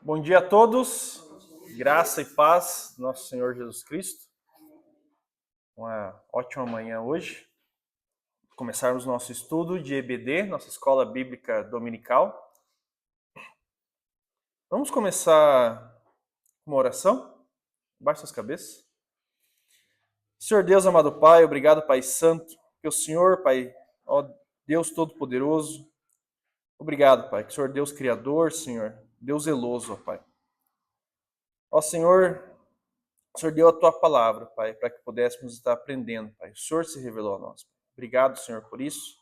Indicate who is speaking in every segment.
Speaker 1: Bom dia a todos, graça e paz do nosso Senhor Jesus Cristo. Uma ótima manhã hoje. Começarmos nosso estudo de EBD, nossa Escola Bíblica Dominical. Vamos começar com uma oração? Baixe suas cabeças. Senhor Deus, amado Pai, obrigado, Pai Santo, que o Senhor, Pai, ó Deus Todo-Poderoso, obrigado, Pai, que o Senhor Deus Criador, Senhor, Deus zeloso, ó Pai. Ó Senhor, o Senhor deu a Tua palavra, Pai, para que pudéssemos estar aprendendo, Pai. O Senhor se revelou a nós. Obrigado, Senhor, por isso.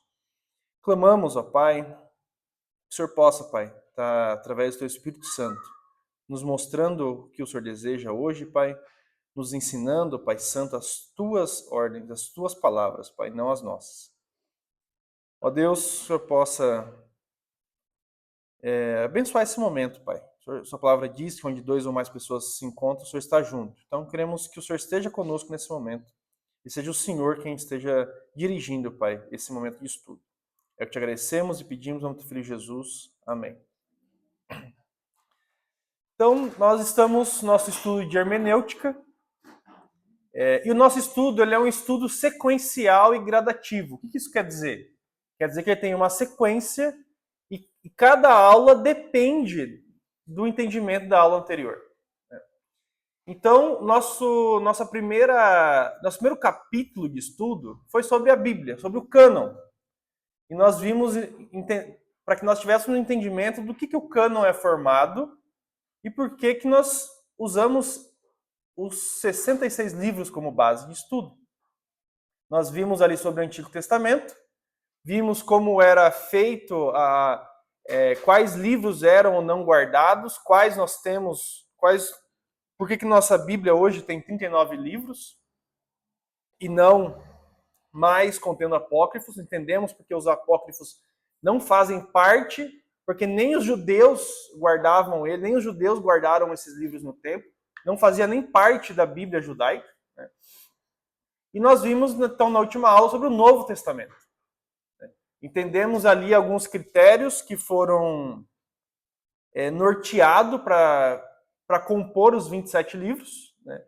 Speaker 1: Clamamos, ó Pai, que o Senhor possa, Pai, estar através do Teu Espírito Santo, nos mostrando o que o Senhor deseja hoje, Pai, nos ensinando, Pai Santo, as Tuas ordens, as Tuas palavras, Pai, não as nossas. Ó Deus, o Senhor possa abençoar esse momento, Pai. Sua palavra diz que onde 2 ou mais pessoas se encontram, o Senhor está junto. Então, queremos que o Senhor esteja conosco nesse momento. E seja o Senhor quem esteja dirigindo, Pai, esse momento de estudo. É o que te agradecemos e pedimos no nome do Teu Filho Jesus. Amém. Então, nós estamos no nosso estudo de hermenêutica. E o nosso estudo ele é um estudo sequencial e gradativo. O que isso quer dizer? Quer dizer que ele tem uma sequência e cada aula depende do entendimento da aula anterior. Então, nosso primeiro capítulo de estudo foi sobre a Bíblia, sobre o cânon. E nós vimos, para que nós tivéssemos um entendimento do que o cânon é formado e por que nós usamos os 66 livros como base de estudo. Nós vimos ali sobre o Antigo Testamento, vimos como era feito, quais livros eram ou não guardados, quais nós temos, por que nossa Bíblia hoje tem 39 livros e não mais contendo apócrifos. Entendemos porque os apócrifos não fazem parte, porque nem os judeus guardavam ele, nem os judeus guardaram esses livros no templo, não fazia nem parte da Bíblia judaica. Né? E nós vimos, então, na última aula sobre o Novo Testamento. Entendemos ali alguns critérios que foram norteados para compor os 27 livros, né?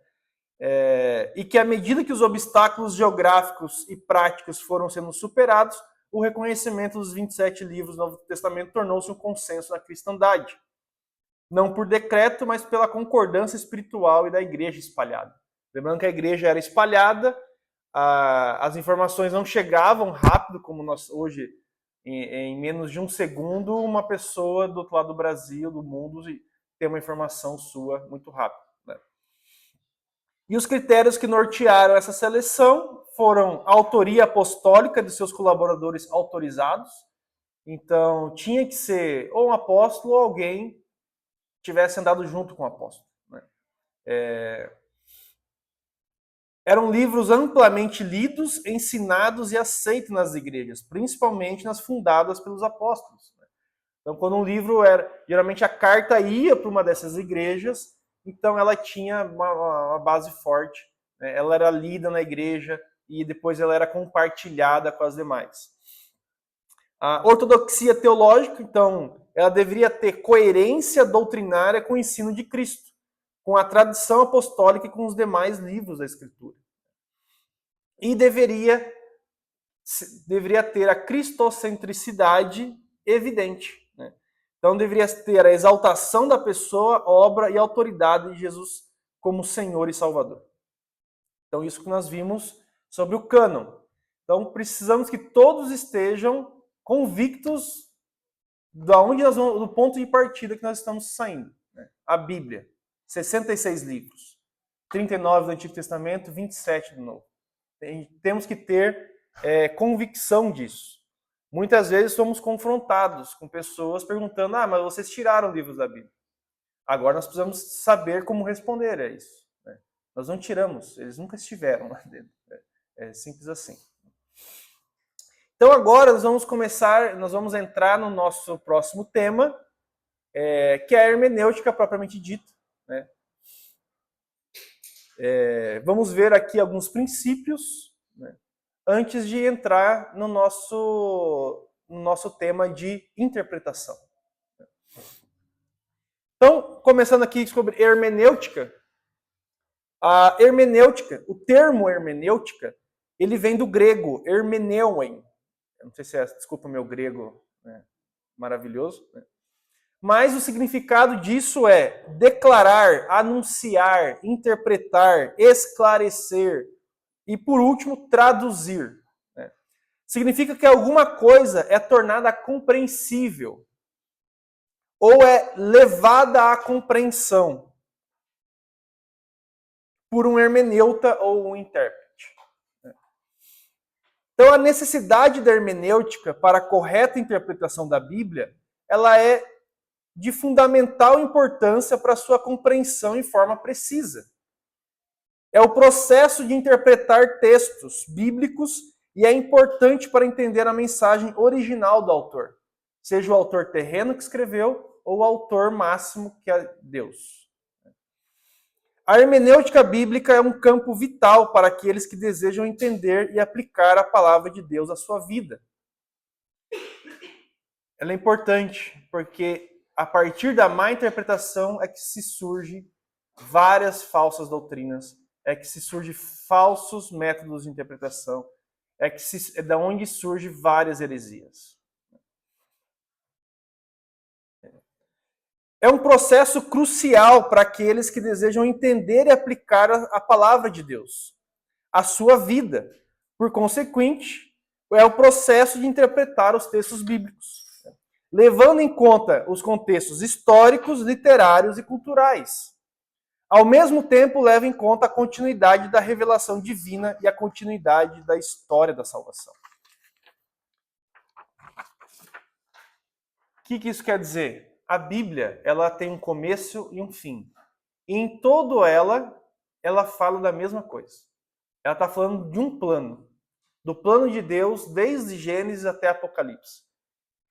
Speaker 1: E que à medida que os obstáculos geográficos e práticos foram sendo superados, o reconhecimento dos 27 livros do Novo Testamento tornou-se um consenso na cristandade. Não por decreto, mas pela concordância espiritual e da igreja espalhada. Lembrando que a igreja era espalhada, as informações não chegavam rápido, como nós hoje, em menos de um segundo, uma pessoa do outro lado do Brasil, do mundo, tem uma informação sua muito rápido. Né? E os critérios que nortearam essa seleção foram a autoria apostólica de seus colaboradores autorizados. Então, tinha que ser ou um apóstolo ou alguém que tivesse andado junto com o apóstolo. Né? Eram livros amplamente lidos, ensinados e aceitos nas igrejas, principalmente nas fundadas pelos apóstolos. Então, quando um livro geralmente a carta ia para uma dessas igrejas, então ela tinha uma base forte, né? Ela era lida na igreja e depois ela era compartilhada com as demais. A ortodoxia teológica, então, ela deveria ter coerência doutrinária com o ensino de Cristo, com a tradição apostólica e com os demais livros da Escritura. E deveria ter a cristocentricidade evidente. Né? Então deveria ter a exaltação da pessoa, obra e autoridade de Jesus como Senhor e Salvador. Então isso que nós vimos sobre o cânon. Então precisamos que todos estejam convictos do ponto de partida que nós estamos saindo. Né? A Bíblia, 66 livros, 39 do Antigo Testamento, 27 do Novo. Temos que ter convicção disso. Muitas vezes somos confrontados com pessoas perguntando: mas vocês tiraram livros da Bíblia. Agora nós precisamos saber como responder a isso. Né? Nós não tiramos, eles nunca estiveram lá dentro. É simples assim. Então agora nós vamos entrar no nosso próximo tema, que é a hermenêutica propriamente dita. Né? Vamos ver aqui alguns princípios, né? Antes de entrar no nosso tema de interpretação. Então, começando aqui sobre hermenêutica, a hermenêutica, o termo hermenêutica, ele vem do grego hermeneuem. Eu não sei se é, desculpa o meu grego, né, maravilhoso, né? Mas o significado disso é declarar, anunciar, interpretar, esclarecer e, por último, traduzir. Né? Significa que alguma coisa é tornada compreensível ou é levada à compreensão por um hermeneuta ou um intérprete. Então, a necessidade da hermenêutica para a correta interpretação da Bíblia, ela é de fundamental importância para a sua compreensão em forma precisa. É o processo de interpretar textos bíblicos e é importante para entender a mensagem original do autor, seja o autor terreno que escreveu ou o autor máximo que é Deus. A hermenêutica bíblica é um campo vital para aqueles que desejam entender e aplicar a palavra de Deus à sua vida. Ela é importante porque a partir da má interpretação é que se surge várias falsas doutrinas, é que se surge falsos métodos de interpretação, é da onde surge várias heresias. É um processo crucial para aqueles que desejam entender e aplicar a palavra de Deus à sua vida. Por consequente, é o processo de interpretar os textos bíblicos, levando em conta os contextos históricos, literários e culturais. Ao mesmo tempo, leva em conta a continuidade da revelação divina e a continuidade da história da salvação. O que isso quer dizer? A Bíblia, ela tem um começo e um fim. E em todo ela fala da mesma coisa. Ela está falando de um plano. Do plano de Deus, desde Gênesis até Apocalipse.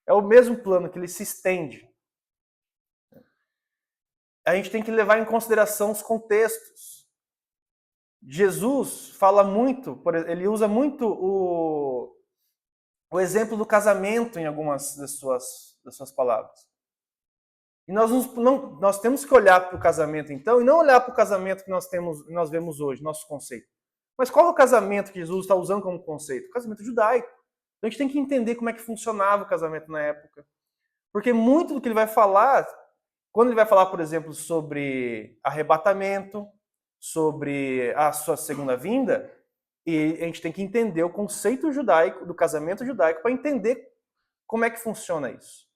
Speaker 1: É o mesmo plano que ele se estende. A gente tem que levar em consideração os contextos. Jesus fala muito, ele usa muito o exemplo do casamento em algumas das suas palavras. E nós temos que olhar para o casamento, então, e não olhar para o casamento que nós vemos hoje, nosso conceito. Mas qual é o casamento que Jesus está usando como conceito? O casamento judaico. Então a gente tem que entender como é que funcionava o casamento na época. Porque muito do que ele vai falar, quando ele vai falar, por exemplo, sobre arrebatamento, sobre a sua segunda vinda, e a gente tem que entender o conceito judaico, do casamento judaico, para entender como é que funciona isso.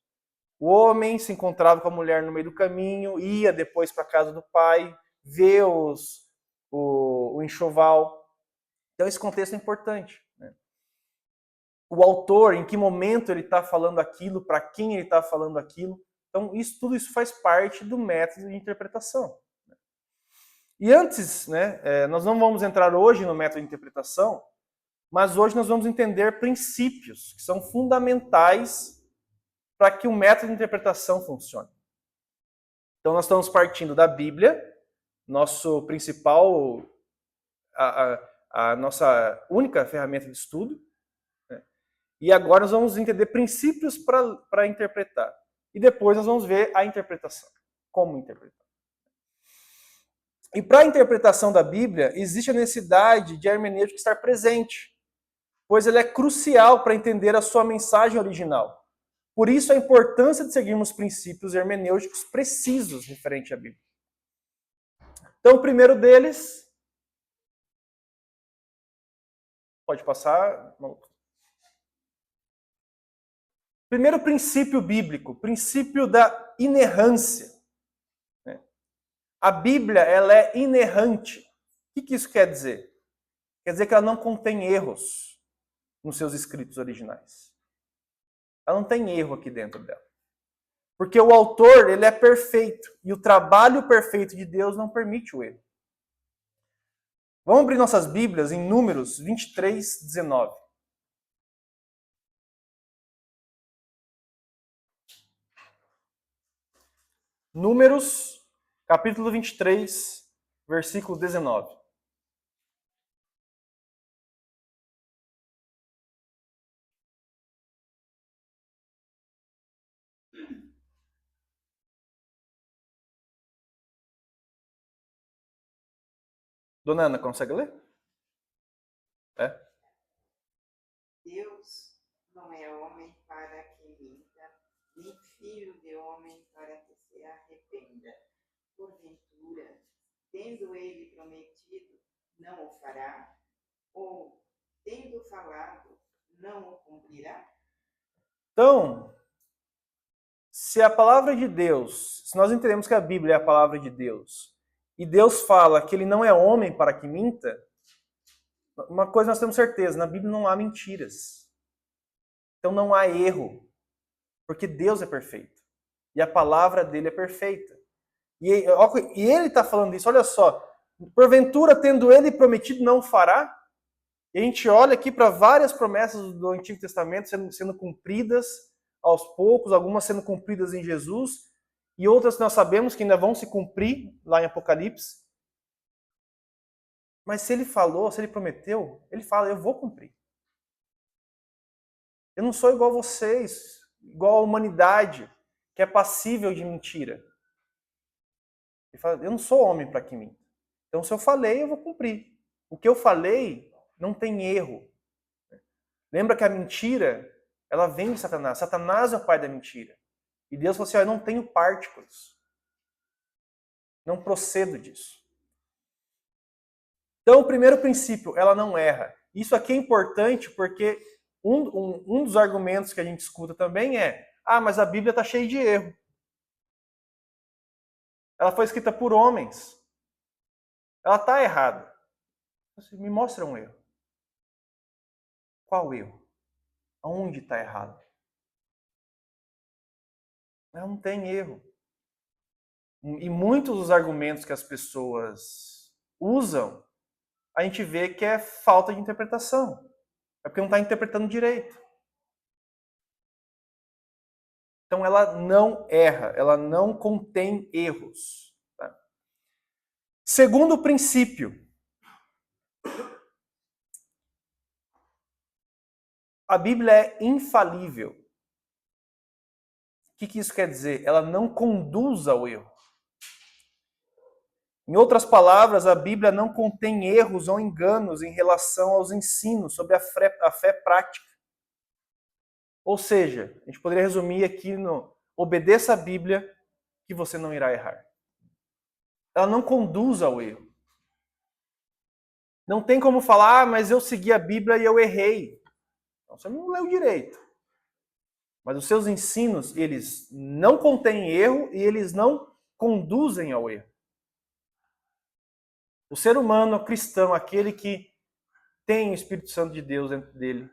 Speaker 1: O homem se encontrava com a mulher no meio do caminho, ia depois para a casa do pai, ver o enxoval. Então esse contexto é importante. Né? O autor, em que momento ele está falando aquilo, para quem ele está falando aquilo. Então tudo isso faz parte do método de interpretação. E antes, né, nós não vamos entrar hoje no método de interpretação, mas hoje nós vamos entender princípios que são fundamentais para que o método de interpretação funcione. Então nós estamos partindo da Bíblia, nosso principal, a nossa única ferramenta de estudo, né? E agora nós vamos entender princípios para interpretar. E depois nós vamos ver a interpretação, como interpretar. E para a interpretação da Bíblia, existe a necessidade de hermenêutica estar presente, pois ela é crucial para entender a sua mensagem original. Por isso a importância de seguirmos princípios hermenêuticos precisos referente à Bíblia. Então, o primeiro deles... Pode passar. Primeiro princípio bíblico, princípio da inerrância. A Bíblia, ela é inerrante. O que isso quer dizer? Quer dizer que ela não contém erros nos seus escritos originais. Ela não tem erro aqui dentro dela. Porque o autor, ele é perfeito. E o trabalho perfeito de Deus não permite o erro. Vamos abrir nossas Bíblias em Números 23, 19. Números, capítulo 23, versículo 19. Dona Ana, consegue ler? É?
Speaker 2: Deus não é homem para que minta, nem filho de homem para que se arrependa. Porventura, tendo ele prometido, não o fará? Ou, tendo falado, não o cumprirá?
Speaker 1: Então, se a palavra de Deus, se nós entendemos que a Bíblia é a palavra de Deus, e Deus fala que ele não é homem para que minta, uma coisa nós temos certeza, na Bíblia não há mentiras. Então não há erro, porque Deus é perfeito. E a palavra dele é perfeita. E ele está falando isso, olha só. Porventura, tendo ele prometido, não fará? E a gente olha aqui para várias promessas do Antigo Testamento sendo cumpridas aos poucos, algumas sendo cumpridas em Jesus, e outras nós sabemos que ainda vão se cumprir lá em Apocalipse. Mas se ele falou, se ele prometeu, ele fala, eu vou cumprir. Eu não sou igual a vocês, igual a humanidade, que é passível de mentira. Ele fala, eu não sou homem para que minta. Então, se eu falei, eu vou cumprir. O que eu falei não tem erro. Lembra que a mentira, ela vem de Satanás. Satanás é o pai da mentira. E Deus falou assim, eu não tenho parte com isso. Não procedo disso. Então, o primeiro princípio, ela não erra. Isso aqui é importante porque um dos argumentos que a gente escuta também é, mas a Bíblia está cheia de erro. Ela foi escrita por homens. Ela está errada. Me mostra um erro. Qual erro? Aonde está errado? Não tem erro. E muitos dos argumentos que as pessoas usam, a gente vê que é falta de interpretação. É porque não está interpretando direito. Então ela não erra, ela não contém erros. Tá? Segundo princípio, a Bíblia é infalível. O que isso quer dizer? Ela não conduz ao erro. Em outras palavras, a Bíblia não contém erros ou enganos em relação aos ensinos sobre a fé prática. Ou seja, a gente poderia resumir aqui no obedeça a Bíblia que você não irá errar. Ela não conduz ao erro. Não tem como falar, mas eu segui a Bíblia e eu errei. Então, você não leu direito. Mas os seus ensinos, eles não contêm erro e eles não conduzem ao erro. O ser humano cristão, aquele que tem o Espírito Santo de Deus dentro dele,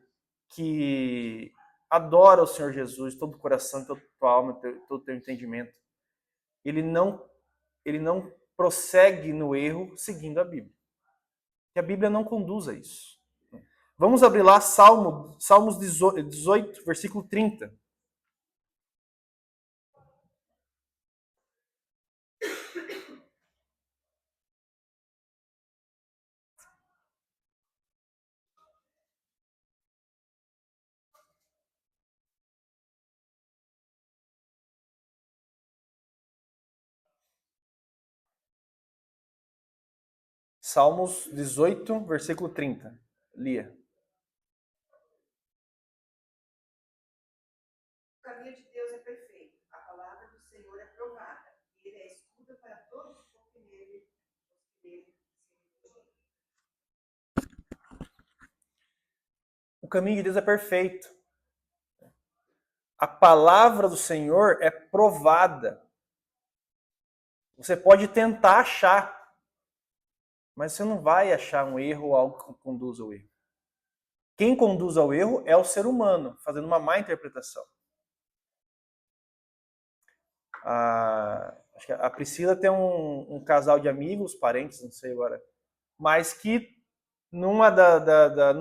Speaker 1: que adora o Senhor Jesus, todo o coração, toda a tua alma, todo o teu entendimento, ele não prossegue no erro seguindo a Bíblia. Que a Bíblia não conduz a isso. Vamos abrir lá Salmos 18, versículo 30. Salmos 18, versículo 30. Lia.
Speaker 2: O caminho de Deus é perfeito, a palavra do Senhor é provada, e ele é escudo para todos os que nele se
Speaker 1: O caminho de Deus é perfeito. A palavra do Senhor é provada. Você pode tentar achar, mas você não vai achar um erro ou algo que conduz ao erro. Quem conduz ao erro é o ser humano, fazendo uma má interpretação. Acho que a Priscila tem um casal de amigos, parentes, não sei agora, mas que num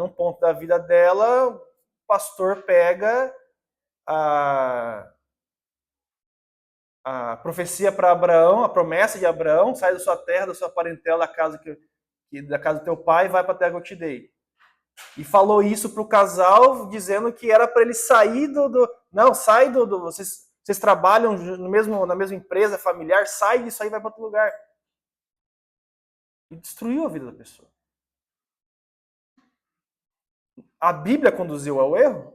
Speaker 1: ponto da vida dela, o pastor pega a profecia para Abraão, a promessa de Abraão, sai da sua terra, da sua parentela, da casa do teu pai, e vai para a terra que eu te dei. E falou isso para o casal, dizendo que era para ele sair não, sai vocês trabalham na mesma empresa familiar, sai disso aí, vai para outro lugar. e destruiu a vida da pessoa. A Bíblia conduziu ao erro?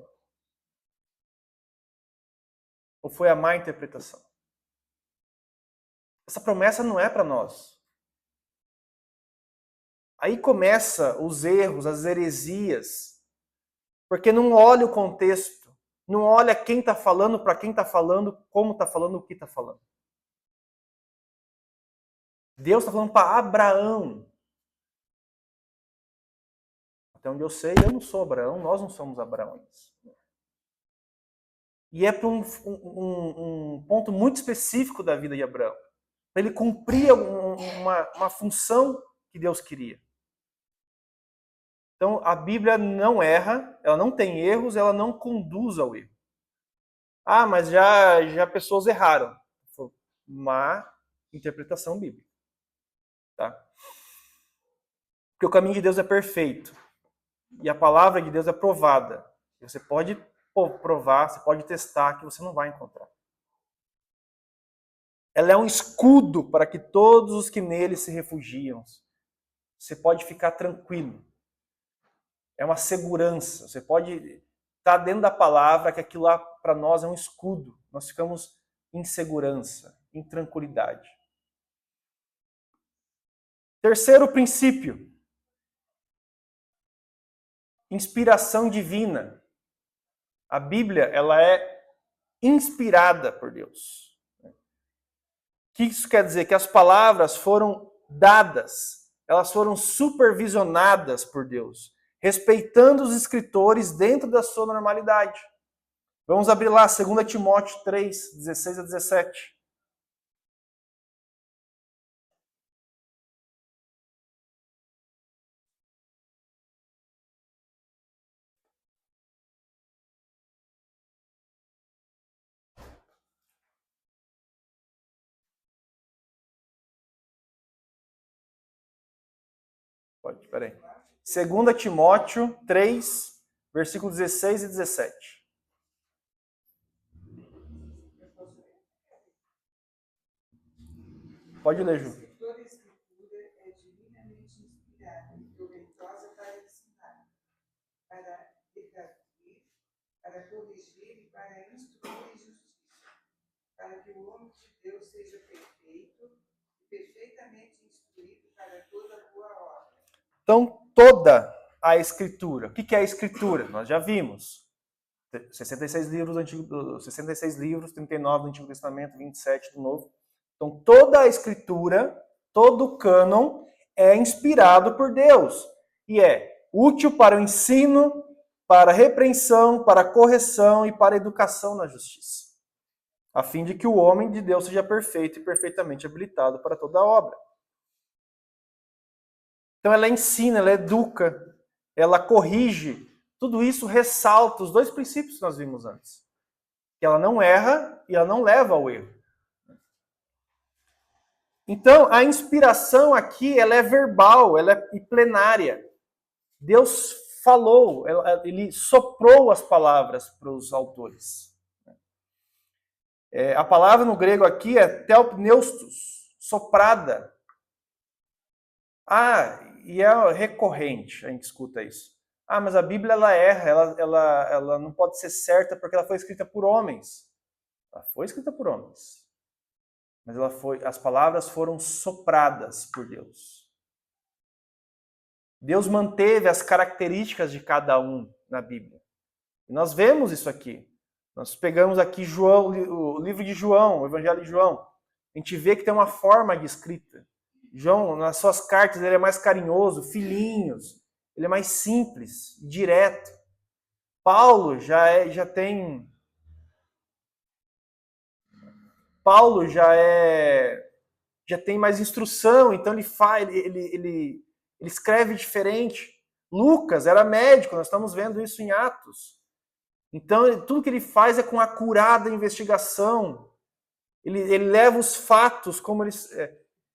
Speaker 1: Ou foi a má interpretação? Essa promessa não é para nós. Aí começa os erros, as heresias, porque não olha o contexto, não olha quem está falando, para quem está falando, como está falando, o que está falando. Deus está falando para Abraão. Até onde eu sei, eu não sou Abraão, nós não somos Abraões. E é para um ponto muito específico da vida de Abraão. Para ele cumprir uma função que Deus queria. Então, a Bíblia não erra, ela não tem erros, ela não conduz ao erro. Ah, mas já pessoas erraram. Foi má interpretação bíblica. Tá? Porque o caminho de Deus é perfeito. E a palavra de Deus é provada. Você pode provar, você pode testar, que você não vai encontrar. Ela é um escudo para que todos os que nele se refugiam. Você pode ficar tranquilo. É uma segurança. Você pode estar dentro da palavra, que aquilo lá para nós é um escudo. Nós ficamos em segurança, em tranquilidade. Terceiro princípio. Inspiração divina. A Bíblia, ela é inspirada por Deus. O que isso quer dizer? Que as palavras foram dadas, elas foram supervisionadas por Deus, respeitando os escritores dentro da sua normalidade. Vamos abrir lá, 2 Timóteo 3, 16 a 17. Pode, peraí. 2 Timóteo 3, versículos 16 e 17. Pode ler, Ju.
Speaker 2: Toda escritura é divinamente inspirada e proveitosa para ensinar, para redarguir, para corrigir e para instruir em justiça, para que o homem de Deus seja perfeito e perfeitamente instruído para toda boa obra.
Speaker 1: Então, toda a Escritura. O que é a Escritura? Nós já vimos. 66 livros, 39 do Antigo Testamento, 27 do Novo. Então, toda a Escritura, todo o cânon é inspirado por Deus. E é útil para o ensino, para a repreensão, para a correção e para a educação na justiça. A fim de que o homem de Deus seja perfeito e perfeitamente habilitado para toda a obra. Então ela ensina, ela educa, ela corrige. Tudo isso ressalta os dois princípios que nós vimos antes. Que ela não erra e ela não leva ao erro. Então, a inspiração aqui, ela é verbal, ela é plenária. Deus falou, ele soprou as palavras para os autores. A palavra no grego aqui é telpneustos, soprada. E é recorrente, a gente escuta isso. Mas a Bíblia ela erra, ela não pode ser certa porque ela foi escrita por homens. Ela foi escrita por homens. Mas as palavras foram sopradas por Deus. Deus manteve as características de cada um na Bíblia. E nós vemos isso aqui. Nós pegamos aqui João, o livro de João, o Evangelho de João. A gente vê que tem uma forma de escrita. João, nas suas cartas, ele é mais carinhoso, filhinhos. Ele é mais simples, direto. Paulo já tem mais instrução, então ele escreve diferente. Lucas era médico, nós estamos vendo isso em Atos. Então, tudo que ele faz é com acurada investigação. Ele leva os fatos como eles...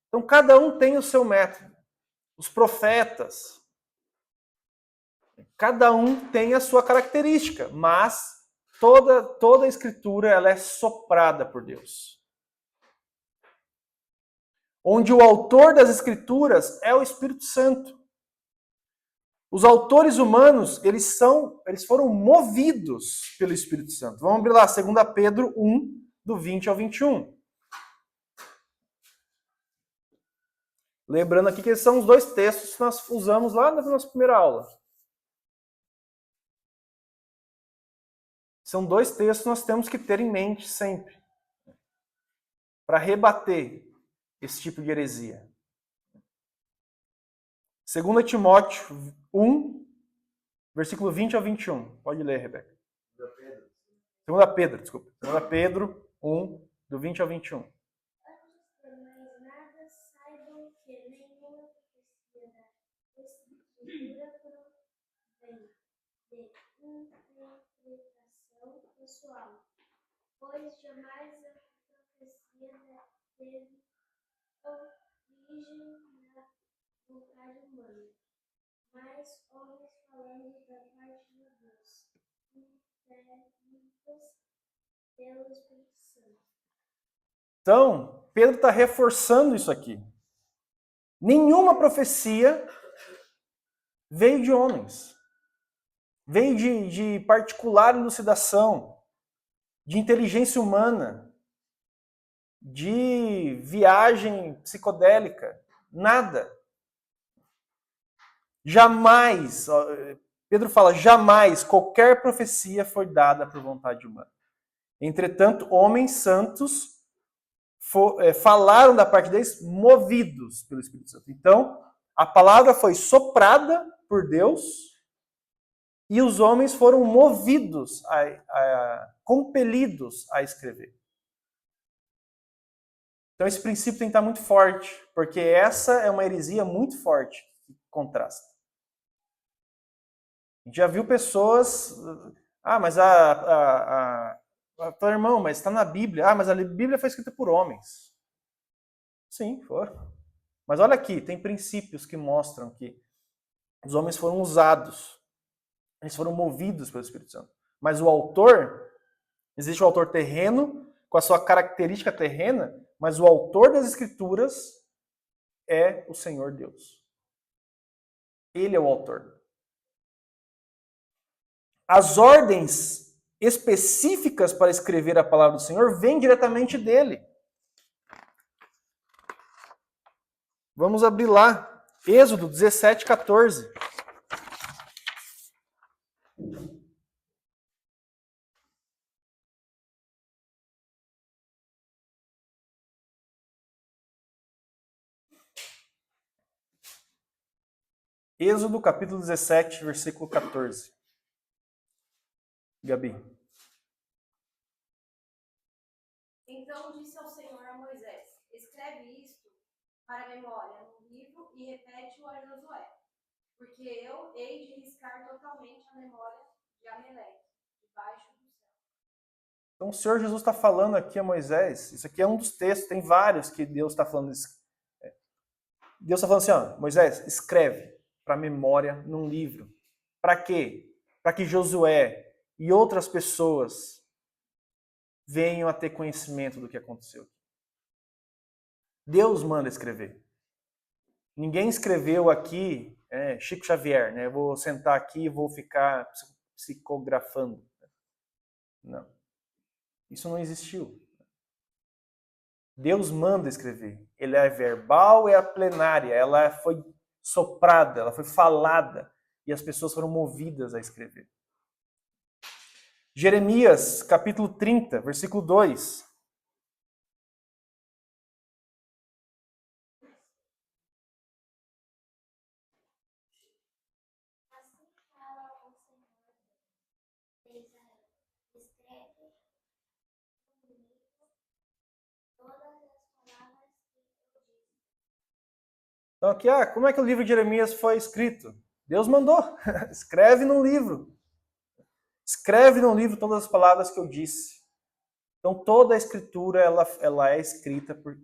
Speaker 1: Então, cada um tem o seu método. Os profetas, cada um tem a sua característica, mas toda a escritura ela é soprada por Deus. onde o autor das Escrituras é o Espírito Santo. Os autores humanos, eles foram movidos pelo Espírito Santo. Vamos abrir lá, 2 Pedro 1, do 20 ao 21. Lembrando aqui que esses são os dois textos que nós usamos lá na nossa primeira aula. São dois textos que nós temos que ter em mente sempre, para rebater esse tipo de heresia. 2 Timóteo 1, versículo 20 ao 21. Pode ler, Rebeca. 2 Pedro, desculpa. 2 Pedro 1, do 20 ao 21.
Speaker 3: Mas nada saibam que nenhuma profecia da Escritura provém de interpretação pessoal, pois jamais a profecia teve origem na vontade humana, mas homens falando da parte de Deus, interrompidos pelo Espírito Santo.
Speaker 1: Então, Pedro está reforçando isso aqui. Nenhuma profecia veio de homens. Veio de particular elucidação, de inteligência humana, de viagem psicodélica. Nada. Jamais, Pedro fala, jamais qualquer profecia foi dada por vontade humana. Entretanto, homens santos falaram da parte deles movidos pelo Espírito Santo. Então, a palavra foi soprada por Deus e os homens foram movidos, compelidos a escrever. Então, esse princípio tem que estar muito forte, porque essa é uma heresia muito forte que contrasta. A gente já viu pessoas... mas irmão, mas está na Bíblia. Mas a Bíblia foi escrita por homens. Sim, foi. Mas olha aqui, tem princípios que mostram que os homens foram usados. Eles foram movidos pelo Espírito Santo. Mas o autor, existe o autor terreno, com a sua característica terrena, mas o autor das Escrituras é o Senhor Deus. Ele é o autor. As ordens específicas para escrever a palavra do Senhor vêm diretamente dele. Vamos abrir lá, Êxodo 17, 14. Êxodo capítulo 17, versículo 14. Gabi.
Speaker 4: Então disse ao Senhor a Moisés: escreve isto para a memória num livro e repete-o a Josué, porque eu hei de riscar totalmente a memória de Ameleque, debaixo do céu.
Speaker 1: Então o Senhor Jesus está falando aqui a Moisés, isso aqui é um dos textos, tem vários que Deus está falando isso. Deus está falando assim, Moisés, escreve para a memória num livro. Para quê? Para que Josué e outras pessoas venham a ter conhecimento do que aconteceu. Deus manda escrever. Ninguém escreveu aqui, Chico Xavier, né? Eu vou sentar aqui e vou ficar psicografando. Não. Isso não existiu. Deus manda escrever. Ele é verbal, é a plenária. Ela foi soprada, ela foi falada. E as pessoas foram movidas a escrever. Jeremias, capítulo 30, versículo 2.
Speaker 3: Assim fala o Senhor de Israel: escreve no livro todas as palavras que eu disse.
Speaker 1: Então aqui, como é que o livro de Jeremias foi escrito? Deus mandou. Escreve num livro. Escreve num livro todas as palavras que eu disse. Então toda a escritura ela é escrita por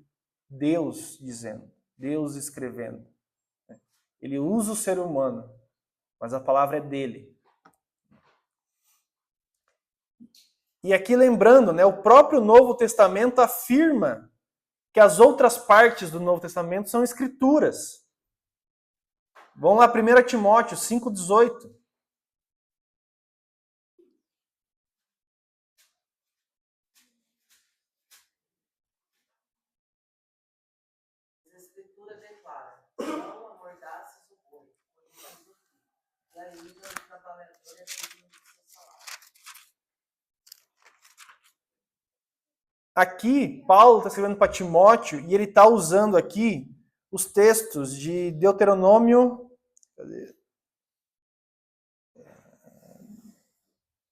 Speaker 1: Deus dizendo, Deus escrevendo. Ele usa o ser humano, mas a palavra é dele. E aqui lembrando, o próprio Novo Testamento afirma que as outras partes do Novo Testamento são escrituras. Vamos lá, 1 Timóteo 5,18.
Speaker 5: As Escrituras declaram: não amordaças o boi, e a ira do trabalhador é digna do seu salário.
Speaker 1: Aqui, Paulo está escrevendo para Timóteo e ele está usando aqui os textos de Deuteronômio. Cadê?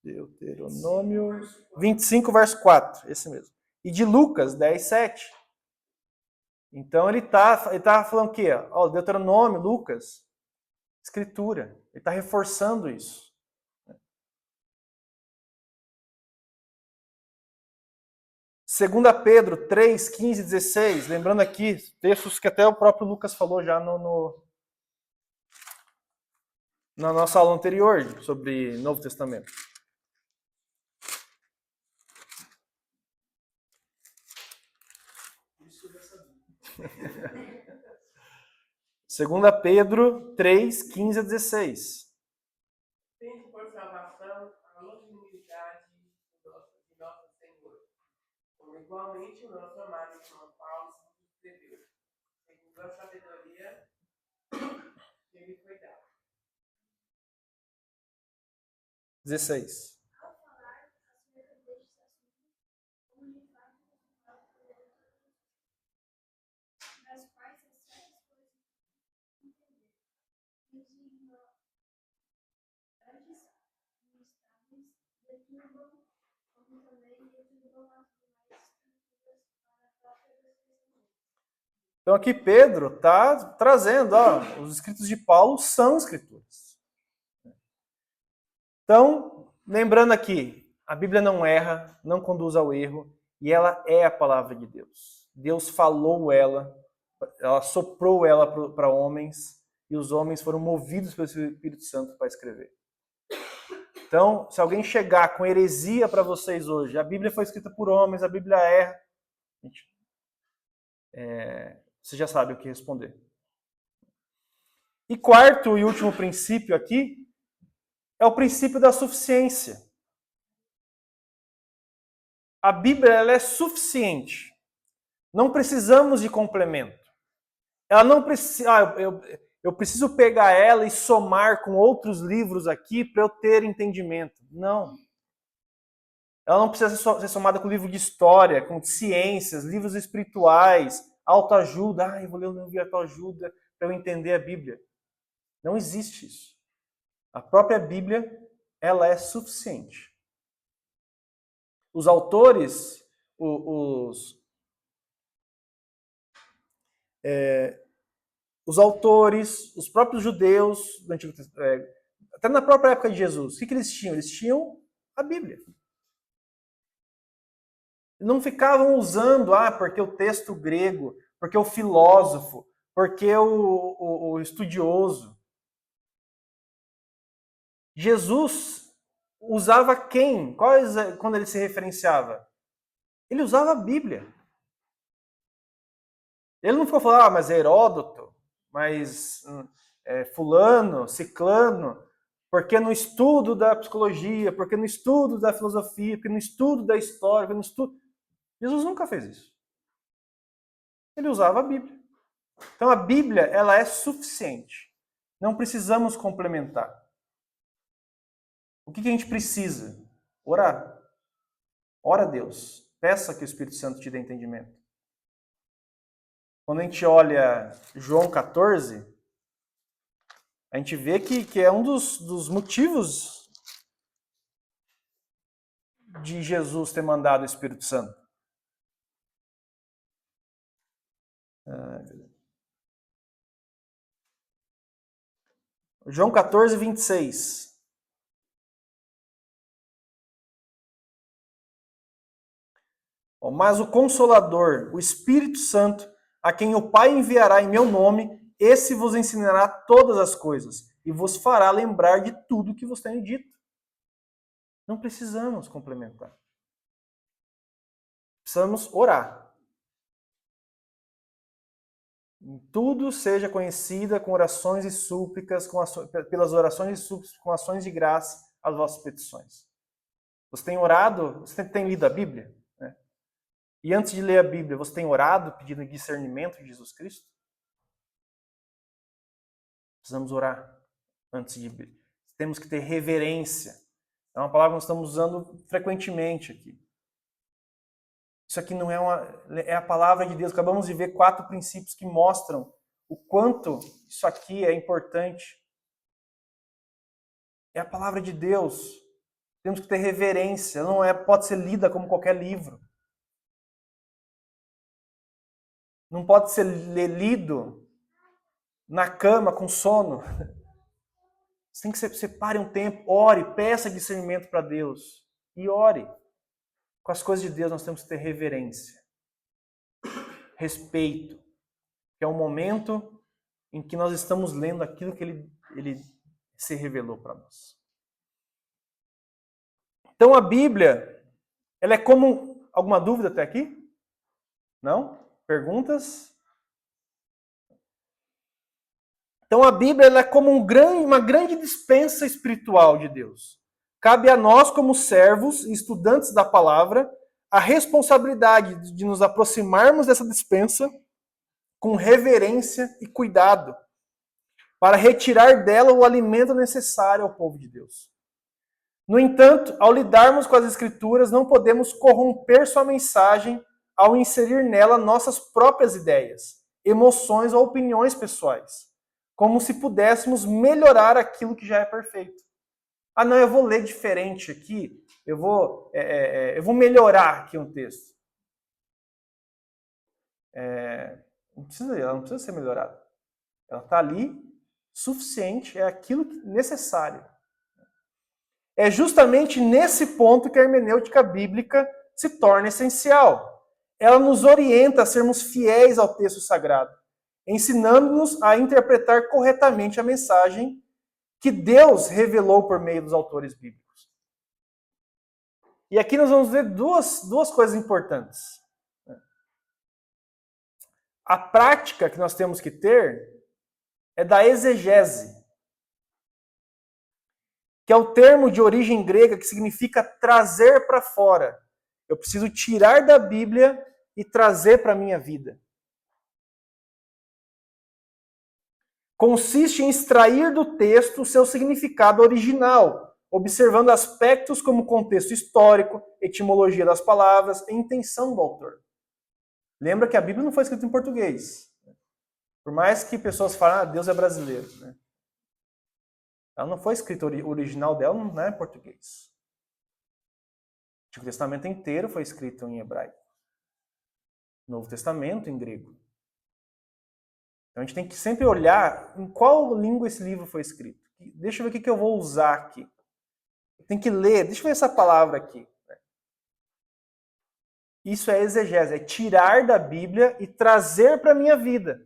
Speaker 1: Deuteronômio 25, verso 4. Esse mesmo. E de Lucas 10, 7. Então ele tá falando o quê? Ó, Deuteronômio, Lucas, Escritura. Ele está reforçando isso. 2 Pedro 3, 15 e 16. Lembrando aqui, textos que até o próprio Lucas falou já na nossa aula anterior sobre Novo Testamento. Segunda Pedro 3, 15 a 16.
Speaker 6: Tende por salvação a longanimidade de nosso Senhor, como igualmente o nosso amado irmão Paulo se escreveu, segundo a sabedoria que lhe foi dada.
Speaker 1: 16.
Speaker 3: Ao falar acerca destes assuntos, como de fato das quais há certas coisas a entender, e os ignorantes e instáveis deturbam, como também deturbam as demais escrituras para a própria destruição.
Speaker 1: Então aqui Pedro está trazendo, os escritos de Paulo são escrituras. Então, lembrando aqui, a Bíblia não erra, não conduz ao erro, e ela é a palavra de Deus. Deus falou ela soprou ela para homens, e os homens foram movidos pelo Espírito Santo para escrever. Então, se alguém chegar com heresia para vocês hoje, a Bíblia foi escrita por homens, a Bíblia erra, você já sabe o que responder. E quarto e último princípio aqui é o princípio da suficiência. A Bíblia ela é suficiente. Não precisamos de complemento. Ela não precisa. Eu preciso pegar ela e somar com outros livros aqui para eu ter entendimento. Não. Ela não precisa ser somada com livro de história, com ciências, livros espirituais, autoajuda. Eu vou ler um livro de autoajuda para eu entender a Bíblia. Não existe isso. A própria Bíblia, ela é suficiente. Os autores, os autores, os próprios judeus do Antigo Testamento, até na própria época de Jesus, o que eles tinham? Eles tinham a Bíblia. Não ficavam usando, porque o texto grego, porque o filósofo, porque o estudioso. Jesus usava quem? Quando ele se referenciava? Ele usava a Bíblia. Ele não ficou falando, mas Heródoto, mas fulano, ciclano, porque no estudo da psicologia, porque no estudo da filosofia, porque no estudo da história, porque no estudo... Jesus nunca fez isso. Ele usava a Bíblia. Então a Bíblia, ela é suficiente. Não precisamos complementar. O que a gente precisa? Orar. Ora a Deus. Peça que o Espírito Santo te dê entendimento. Quando a gente olha João 14, a gente vê que é um dos motivos de Jesus ter mandado o Espírito Santo. João 14, 26. Mas o Consolador, o Espírito Santo, a quem o Pai enviará em meu nome, esse vos ensinará todas as coisas e vos fará lembrar de tudo que vos tenho dito. Não precisamos complementar. Precisamos orar. Tudo seja conhecida com orações e súplicas, pelas orações e súplicas, com ações de graça, as vossas petições. Você tem orado? Você tem lido a Bíblia? Né? E antes de ler a Bíblia, você tem orado pedindo discernimento de Jesus Cristo? Precisamos orar antes de... Temos que ter reverência. É uma palavra que nós estamos usando frequentemente aqui. Isso aqui não é a palavra de Deus. Acabamos de ver 4 princípios que mostram o quanto isso aqui é importante. É a palavra de Deus. Temos que ter reverência. Não pode ser lida como qualquer livro. Não pode ser lido na cama com sono. Você tem que separe um tempo, ore, peça discernimento para Deus e ore. Com as coisas de Deus nós temos que ter reverência, respeito, que é o momento em que nós estamos lendo aquilo que ele se revelou para nós. Então a Bíblia, ela é como... Alguma dúvida até aqui? Não? Perguntas? Então a Bíblia ela é como uma grande dispensa espiritual de Deus. Cabe a nós, como servos e estudantes da palavra, a responsabilidade de nos aproximarmos dessa dispensa com reverência e cuidado, para retirar dela o alimento necessário ao povo de Deus. No entanto, ao lidarmos com as Escrituras, não podemos corromper sua mensagem ao inserir nela nossas próprias ideias, emoções ou opiniões pessoais, como se pudéssemos melhorar aquilo que já é perfeito. Ah, não, eu vou ler diferente aqui, eu vou melhorar aqui um texto. Ela não precisa ser melhorada. Ela está ali, suficiente, é aquilo necessário. É justamente nesse ponto que a hermenêutica bíblica se torna essencial. Ela nos orienta a sermos fiéis ao texto sagrado, ensinando-nos a interpretar corretamente a mensagem que Deus revelou por meio dos autores bíblicos. E aqui nós vamos ver duas coisas importantes. A prática que nós temos que ter é da exegese, que é o termo de origem grega que significa trazer para fora. Eu preciso tirar da Bíblia e trazer para a minha vida. Consiste em extrair do texto o seu significado original, observando aspectos como contexto histórico, etimologia das palavras e intenção do autor. Lembra que a Bíblia não foi escrita em português. Por mais que pessoas falem, Deus é brasileiro. Né? Ela não foi escrita, o original dela não é em português. O Antigo Testamento inteiro foi escrito em hebraico. O Novo Testamento em grego. Então a gente tem que sempre olhar em qual língua esse livro foi escrito. Deixa eu ver o que eu vou usar aqui. Tem que ler, deixa eu ver essa palavra aqui. Isso é exegese, é tirar da Bíblia e trazer para a minha vida.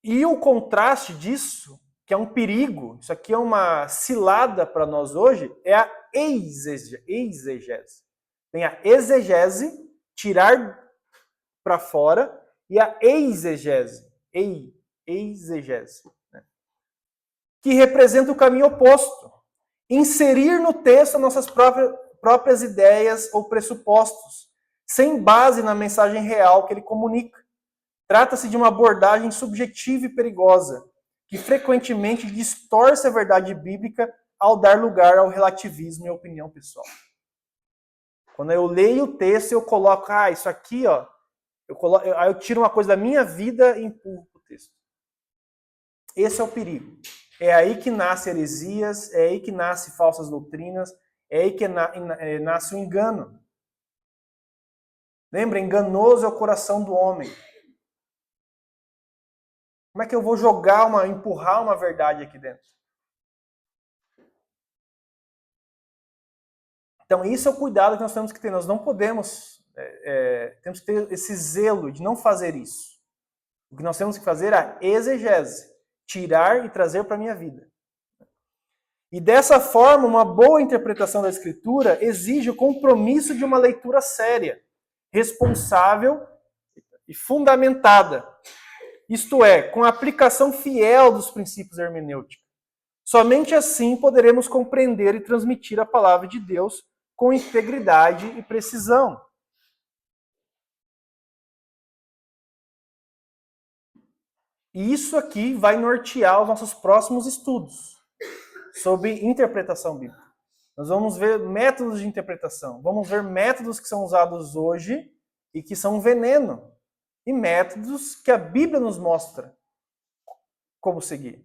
Speaker 1: E o contraste disso, que é um perigo, isso aqui é uma cilada para nós hoje, é a exegese. Tem a exegese, tirar para fora, e a exegese, né? Que representa o caminho oposto. Inserir no texto nossas próprias ideias ou pressupostos, sem base na mensagem real que ele comunica. Trata-se de uma abordagem subjetiva e perigosa, que frequentemente distorce a verdade bíblica ao dar lugar ao relativismo e à opinião pessoal. Quando eu leio o texto, eu coloco, isso aqui, aí eu tiro uma coisa da minha vida e empurro para o texto. Esse é o perigo. É aí que nascem heresias, é aí que nascem falsas doutrinas, é aí que nasce o engano. Lembra, enganoso é o coração do homem. Como é que eu vou empurrar uma verdade aqui dentro? Então, isso é o cuidado que nós temos que ter. Nós não podemos, temos que ter esse zelo de não fazer isso. O que nós temos que fazer é a exegese, tirar e trazer para a minha vida. E dessa forma, uma boa interpretação da Escritura exige o compromisso de uma leitura séria, responsável, e fundamentada. Isto é, com a aplicação fiel dos princípios da hermenêutica. Somente assim poderemos compreender e transmitir a palavra de Deus com integridade e precisão. E isso aqui vai nortear os nossos próximos estudos sobre interpretação bíblica. Nós vamos ver métodos de interpretação, vamos ver métodos que são usados hoje e que são um veneno, e métodos que a Bíblia nos mostra como seguir.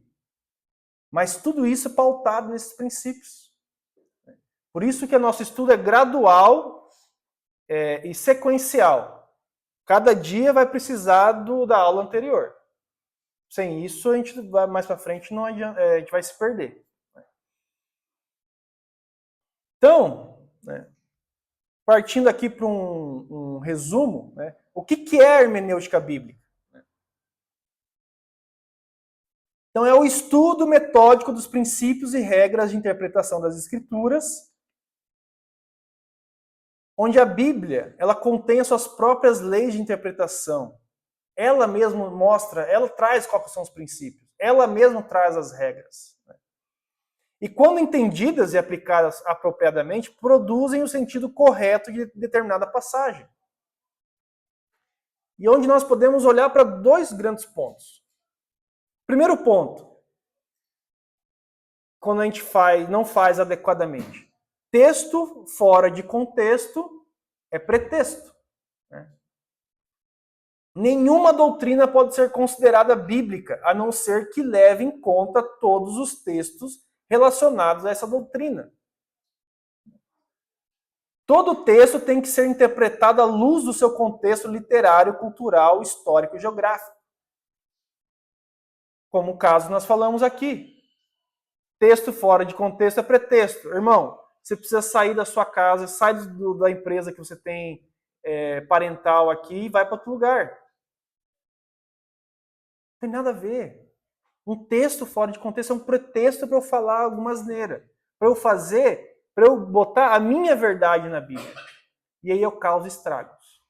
Speaker 1: Mas tudo isso é pautado nesses princípios. Por isso que o nosso estudo é gradual e sequencial. Cada dia vai precisar da aula anterior. Sem isso, a gente vai mais para frente, não adianta, a gente vai se perder. Então, partindo aqui para um resumo, o que é a hermenêutica bíblica? Então, é o estudo metódico dos princípios e regras de interpretação das Escrituras, onde a Bíblia ela contém as suas próprias leis de interpretação. Ela mesma mostra, ela traz quais são os princípios, ela mesma traz as regras. E quando entendidas e aplicadas apropriadamente, produzem o sentido correto de determinada passagem. E onde nós podemos olhar para dois grandes pontos. Primeiro ponto, quando a gente não faz adequadamente. Texto fora de contexto é pretexto. Nenhuma doutrina pode ser considerada bíblica, a não ser que leve em conta todos os textos relacionados a essa doutrina. Todo texto tem que ser interpretado à luz do seu contexto literário, cultural, histórico e geográfico. Como o caso que nós falamos aqui. Texto fora de contexto é pretexto. Irmão, você precisa sair da sua casa, sai da empresa que você tem parental aqui e vai para outro lugar. Não tem nada a ver. Um texto fora de contexto é um pretexto para eu falar alguma asneira. Para eu botar a minha verdade na Bíblia. E aí eu causo estragos.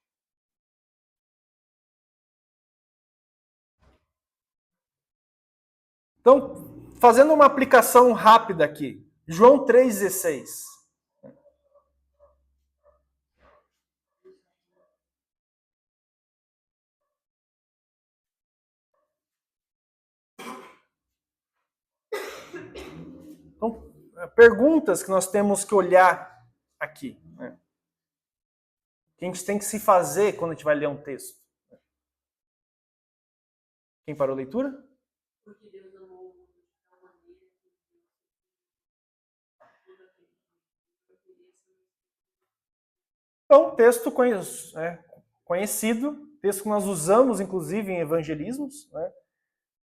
Speaker 1: Então, fazendo uma aplicação rápida aqui. João 3,16. Então, perguntas que nós temos que olhar aqui. Que a gente tem que se fazer quando a gente vai ler um texto. Quem parou a leitura?
Speaker 5: Porque Deus amou o mundo de tal maneira que
Speaker 1: Então, texto conhecido, texto que nós usamos, inclusive, em evangelismos,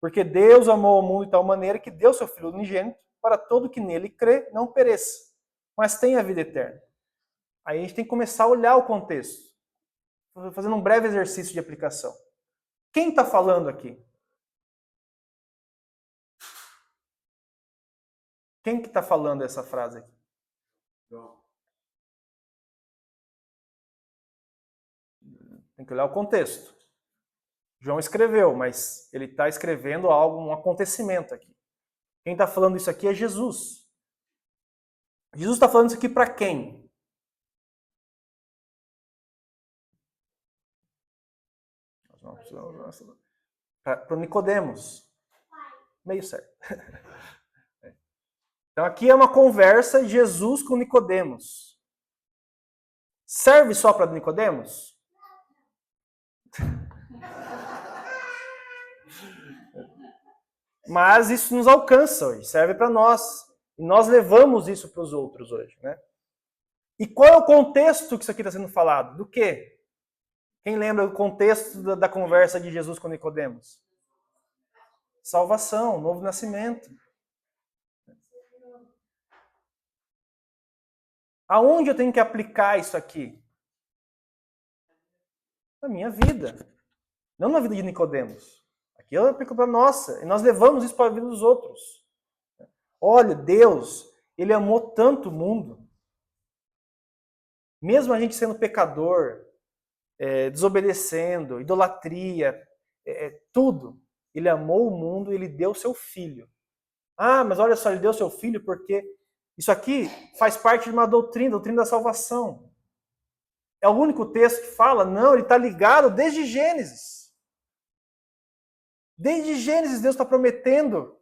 Speaker 1: porque Deus amou o mundo de tal maneira que deu seu Filho unigênito para todo que nele crê não pereça, mas tenha a vida eterna. Aí a gente tem que começar a olhar o contexto, fazendo um breve exercício de aplicação. Quem está falando aqui? Quem que está falando essa frase aqui? Tem que olhar o contexto. João escreveu, mas ele está escrevendo um acontecimento aqui. Quem está falando isso aqui é Jesus. Jesus está falando isso aqui para quem? Para Nicodemos. Meio certo. Então aqui é uma conversa de Jesus com Nicodemos. Serve só para Nicodemos? Mas isso nos alcança hoje, serve para nós. E nós levamos isso para os outros hoje. E qual é o contexto que isso aqui está sendo falado? Do quê? Quem lembra do contexto da conversa de Jesus com Nicodemos? Salvação, novo nascimento. Aonde eu tenho que aplicar isso aqui? Na minha vida. Não na vida de Nicodemos. Aqui eu aplico para a nossa. E nós levamos isso para a vida dos outros. Olha, Deus, Ele amou tanto o mundo. Mesmo a gente sendo pecador, desobedecendo, idolatria, tudo. Ele amou o mundo e ele deu seu filho. Ah, mas olha só, ele deu seu filho porque isso aqui faz parte de uma doutrina da salvação. É o único texto que fala? Não, ele está ligado desde Gênesis. Desde Gênesis Deus está prometendo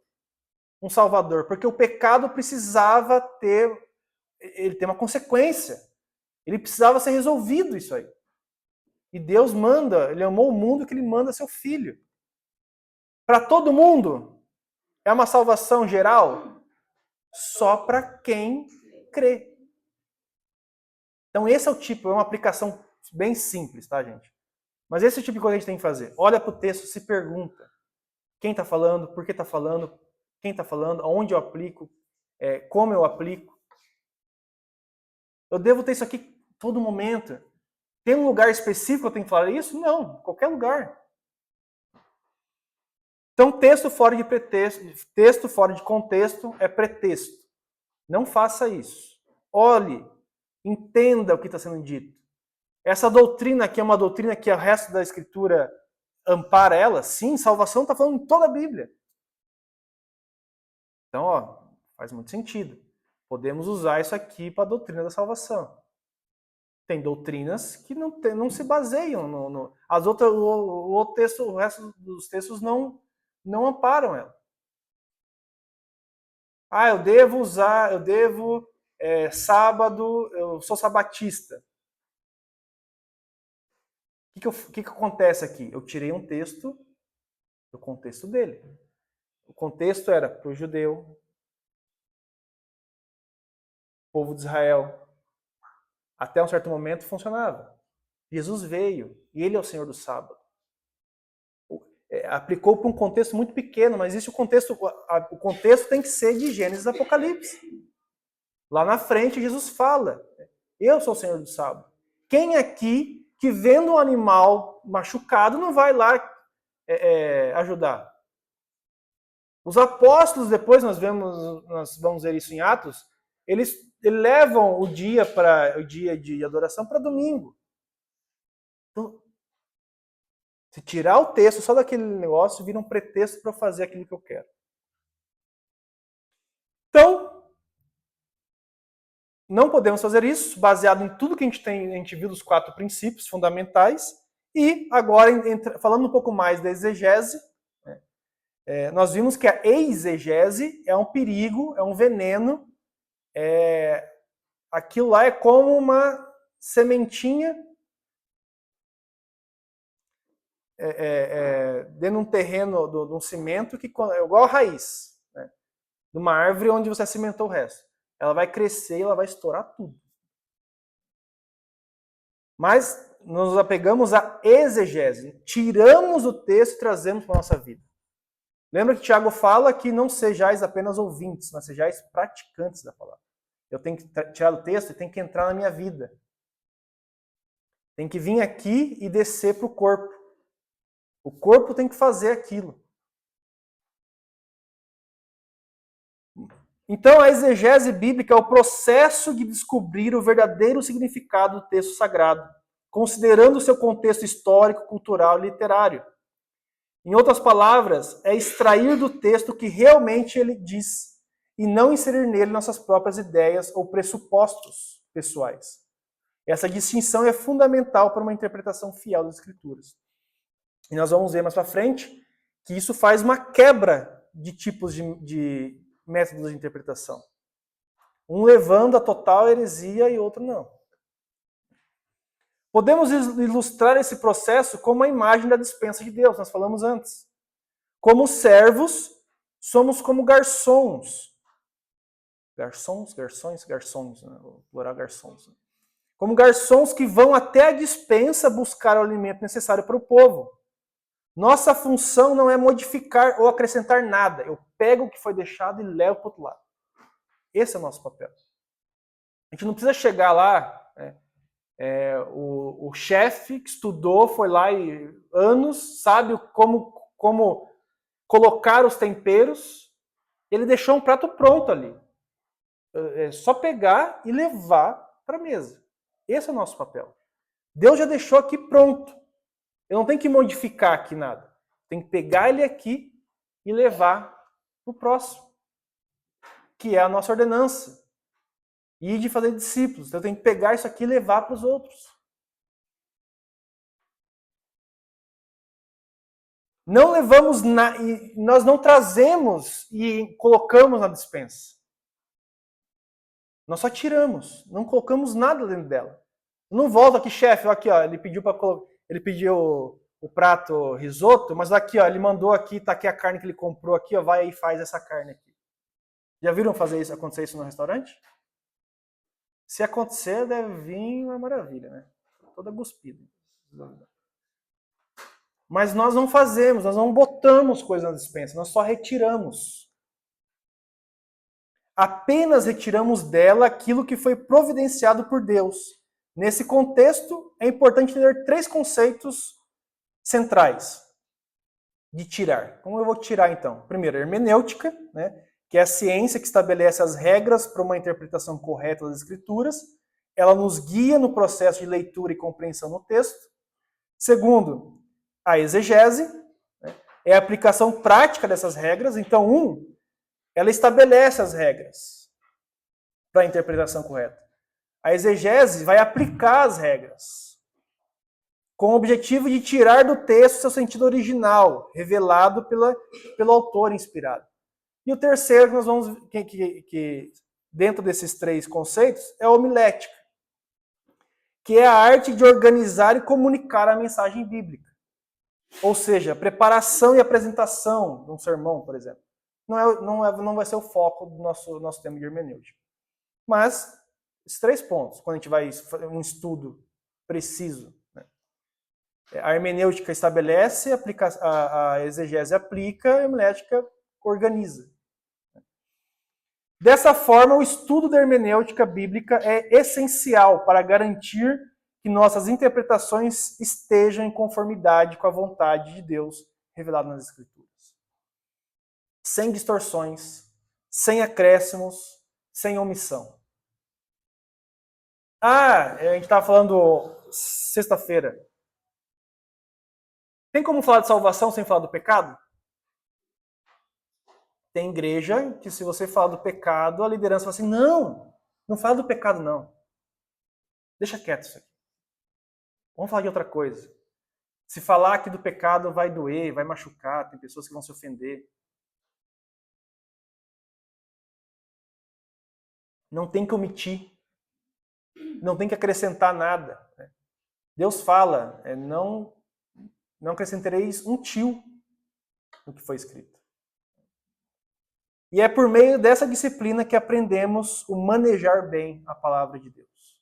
Speaker 1: um Salvador, porque o pecado precisava ter uma consequência. Ele precisava ser resolvido isso aí. E Deus manda, ele amou o mundo que ele manda seu filho. Para todo mundo. É uma salvação geral? Só para quem crê. Então esse é o tipo, é uma aplicação bem simples, tá, gente? Mas esse é o tipo de coisa que a gente tem que fazer. Olha para o texto, se pergunta. Quem está falando, por que está falando, quem está falando, aonde eu aplico, como eu aplico. Eu devo ter isso aqui todo momento. Tem um lugar específico que eu tenho que falar isso? Não, qualquer lugar. Então, texto fora de pretexto, texto fora de contexto é pretexto. Não faça isso. Olhe, entenda o que está sendo dito. Essa doutrina aqui é uma doutrina que o resto da Escritura ampara ela? Sim, salvação está falando em toda a Bíblia. Então, faz muito sentido. Podemos usar isso aqui para a doutrina da salvação. Tem doutrinas que não se baseiam as outras, o resto dos textos não amparam ela. Ah, eu devo sábado, eu sou sabatista. O que acontece aqui? Eu tirei um texto do contexto dele. O contexto era para o judeu, povo de Israel. Até um certo momento funcionava. Jesus veio e ele é o Senhor do sábado. Aplicou para um contexto muito pequeno, mas o contexto tem que ser de Gênesis e Apocalipse. Lá na frente Jesus fala, eu sou o Senhor do sábado. Quem aqui que vendo um animal machucado não vai lá ajudar? Os apóstolos, depois nós vamos ver isso em Atos, eles levam o dia de adoração para domingo. Então, se tirar o texto só daquele negócio, vira um pretexto para eu fazer aquilo que eu quero. Então, não podemos fazer isso, baseado em tudo que a gente viu dos 4 princípios fundamentais. E agora, falando um pouco mais da exegese, nós vimos que a exegese é um perigo, é um veneno. Aquilo lá é como uma sementinha dentro de um terreno, de um cimento, que é igual a raiz, né? De uma árvore onde você cimentou o resto. Ela vai crescer e ela vai estourar tudo. Mas nos apegamos à exegese. Tiramos o texto e trazemos para a nossa vida. Lembra que Tiago fala que não sejais apenas ouvintes, mas sejais praticantes da palavra. Eu tenho que tirar o texto e tem que entrar na minha vida. Tem que vir aqui e descer para o corpo. O corpo tem que fazer aquilo. Então, a exegese bíblica é o processo de descobrir o verdadeiro significado do texto sagrado, considerando o seu contexto histórico, cultural e literário. Em outras palavras, é extrair do texto o que realmente ele diz e não inserir nele nossas próprias ideias ou pressupostos pessoais. Essa distinção é fundamental para uma interpretação fiel das Escrituras. E nós vamos ver mais para frente que isso faz uma quebra de tipos de métodos de interpretação. Um levando a total heresia e outro não. Podemos ilustrar esse processo como a imagem da despensa de Deus, nós falamos antes. Como servos, somos como garçons. Garçons, né? O plural garçons. Como garçons que vão até a despensa buscar o alimento necessário para o povo. Nossa função não é modificar ou acrescentar nada. Eu pego o que foi deixado e levo para o outro lado. Esse é o nosso papel. A gente não precisa chegar lá, né? O chefe que estudou, foi lá anos, sabe como colocar os temperos, ele deixou um prato pronto ali. É só pegar e levar para a mesa. Esse é o nosso papel. Deus já deixou aqui pronto. Eu não tenho que modificar aqui nada. Tem que pegar ele aqui e levar para o próximo, que é a nossa ordenança. E de fazer discípulos. Então eu tenho que pegar isso aqui e levar para os outros. Não levamos, nós não trazemos e colocamos na despensa. Nós só tiramos, não colocamos nada dentro dela. Não volta aqui, chefe, aqui, ó, ele pediu o prato risoto, mas aqui, ó, ele mandou aqui, tá aqui a carne que ele comprou aqui, ó, vai aí e faz essa carne aqui. Já viram acontecer isso no restaurante? Se acontecer, deve vir uma maravilha, né? Toda cuspida. Mas nós não fazemos, nós não botamos coisa na despensa, nós só retiramos. Apenas retiramos dela aquilo que foi providenciado por Deus. Nesse contexto, é importante entender 3 conceitos centrais de tirar. Como eu vou tirar, então? Primeiro, a hermenêutica, né, que é a ciência que estabelece as regras para uma interpretação correta das Escrituras. Ela nos guia no processo de leitura e compreensão no texto. Segundo, a exegese, né, é a aplicação prática dessas regras. Então, ela estabelece as regras para a interpretação correta. A exegese vai aplicar as regras, com o objetivo de tirar do texto seu sentido original, revelado pelo autor inspirado. E o terceiro, nós vamos que dentro desses 3 conceitos, é a homilética, que é a arte de organizar e comunicar a mensagem bíblica. Ou seja, a preparação e apresentação de um sermão, por exemplo. Não vai ser o foco do nosso tema de hermenêutica. Mas, esses 3 pontos, quando a gente vai fazer um estudo preciso, né? A hermenêutica estabelece, a exegese aplica, a homilética organiza. Dessa forma, o estudo da hermenêutica bíblica é essencial para garantir que nossas interpretações estejam em conformidade com a vontade de Deus revelada nas Escrituras. Sem distorções, sem acréscimos, sem omissão. A gente estava falando sexta-feira. Tem como falar de salvação sem falar do pecado? Tem igreja que, se você falar do pecado, a liderança fala assim, não fala do pecado não. Deixa quieto isso aqui. Vamos falar de outra coisa. Se falar aqui do pecado vai doer, vai machucar, tem pessoas que vão se ofender. Não tem que omitir. Não tem que acrescentar nada. Deus fala, não acrescentareis um tio no que foi escrito. E é por meio dessa disciplina que aprendemos o manejar bem a palavra de Deus.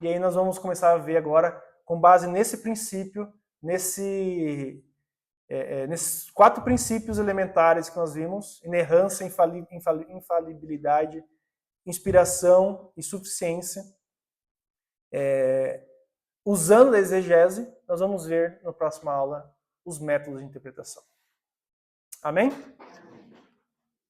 Speaker 1: E aí nós vamos começar a ver agora, com base nesse princípio, nesses 4 princípios elementares que nós vimos, inerrância, infalibilidade, inspiração e suficiência. Usando a exegese, nós vamos ver na próxima aula os métodos de interpretação. Amém?